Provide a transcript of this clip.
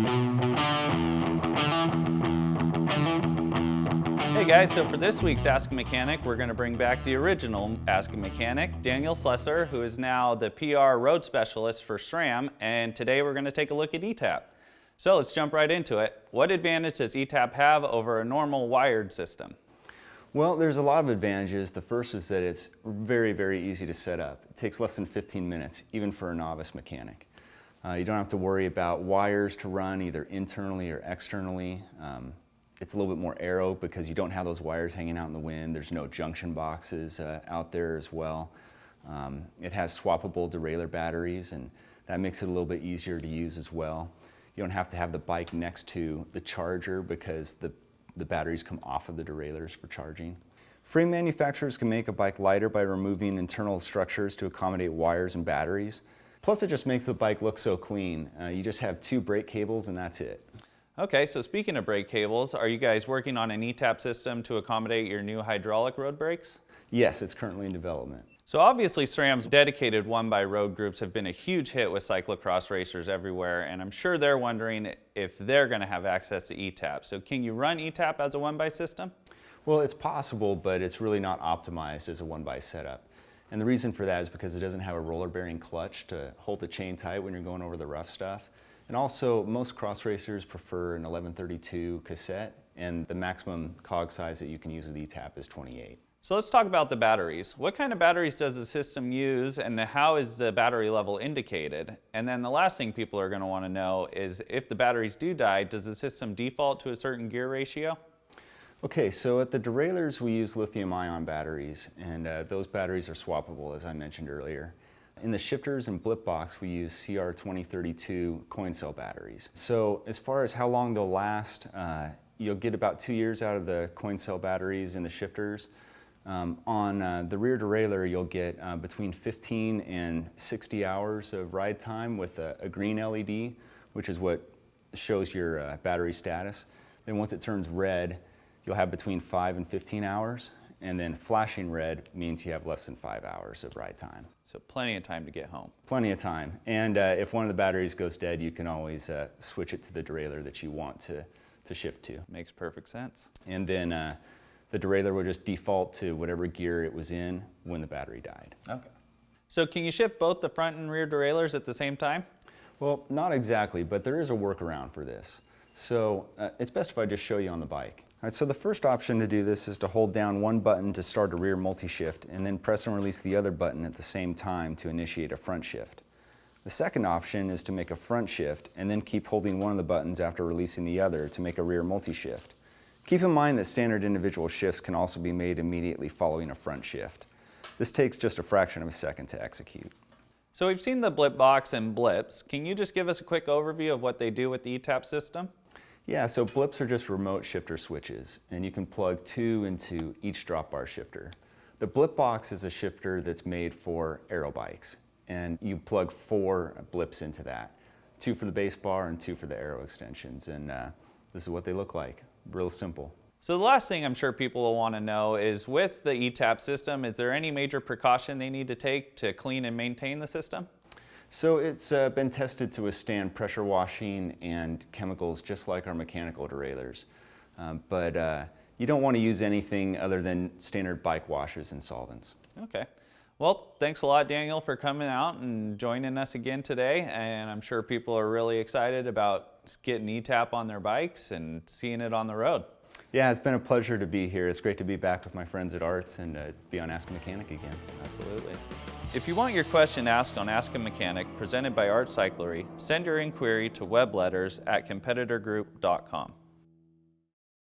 Hey guys, so for this week's Ask a Mechanic, we're going to bring back the original Ask a Mechanic, Daniel Slusser, who is now the PR Road Specialist for Sram, and today we're going to take a look at eTap. So let's jump right into it. What advantage does eTap have over a normal wired system? Well, there's a lot of advantages. The first is that it's very, very easy to set up. It takes less than 15 minutes, even for a novice mechanic. You don't have to worry about wires to run either internally or externally. It's a little bit more aero because you don't have those wires hanging out in the wind. There's no junction boxes out there as well. It has swappable derailleur batteries, and that makes it a little bit easier to use as well. You don't have to have the bike next to the charger because the batteries come off of the derailleurs for charging. Frame manufacturers can make a bike lighter by removing internal structures to accommodate wires and batteries. Plus, it just makes the bike look so clean. You just have 2 brake cables and that's it. Okay, so speaking of brake cables, are you guys working on an eTap system to accommodate your new hydraulic road brakes? Yes, it's currently in development. So obviously SRAM's dedicated one-by-road groups have been a huge hit with cyclocross racers everywhere, and I'm sure they're wondering if they're going to have access to eTap. So can you run eTap as a one-by system? Well, it's possible, but it's really not optimized as a one-by setup. And the reason for that is because it doesn't have a roller-bearing clutch to hold the chain tight when you're going over the rough stuff. And also, most cross racers prefer an 1132 cassette, and the maximum cog size that you can use with eTap is 28. So let's talk about the batteries. What kind of batteries does the system use, and how is the battery level indicated? And then the last thing people are going to want to know is if the batteries do die, does the system default to a certain gear ratio? Okay, so at the derailleurs we use lithium-ion batteries, and those batteries are swappable, as I mentioned earlier. In the shifters and blip box, we use CR2032 coin cell batteries. So as far as how long they'll last, you'll get about 2 years out of the coin cell batteries in the shifters. On the rear derailleur, you'll get between 15 and 60 hours of ride time with a green LED, which is what shows your battery status. Then once it turns red, you'll have between 5 and 15 hours, and then flashing red means you have less than 5 hours of ride time. So plenty of time to get home. Plenty of time. And if one of the batteries goes dead, you can always switch it to the derailleur that you want to shift to. Makes perfect sense. And then the derailleur will just default to whatever gear it was in when the battery died. Okay. So can you shift both the front and rear derailleurs at the same time? Well, not exactly, but there is a workaround for this. So it's best if I just show you on the bike. All right, so the first option to do this is to hold down one button to start a rear multi-shift and then press and release the other button at the same time to initiate a front shift. The second option is to make a front shift and then keep holding one of the buttons after releasing the other to make a rear multi-shift. Keep in mind that standard individual shifts can also be made immediately following a front shift. This takes just a fraction of a second to execute. So we've seen the blip box and blips. Can you just give us a quick overview of what they do with the eTap system? Yeah, so blips are just remote shifter switches, and you can plug 2 into each drop bar shifter. The blip box is a shifter that's made for aero bikes, and you plug 4 blips into that. 2 for the base bar and 2 for the aero extensions, and this is what they look like. Real simple. So the last thing I'm sure people will want to know is, with the eTap system, is there any major precaution they need to take to clean and maintain the system? So it's been tested to withstand pressure washing and chemicals just like our mechanical derailleurs. But you don't want to use anything other than standard bike washes and solvents. Okay. Well, thanks a lot, Daniel, for coming out and joining us again today. And I'm sure people are really excited about getting eTap on their bikes and seeing it on the road. Yeah, it's been a pleasure to be here. It's great to be back with my friends at Arts and be on Ask a Mechanic again. Absolutely. If you want your question asked on Ask a Mechanic presented by Art Cyclery, send your inquiry to webletters@competitorgroup.com.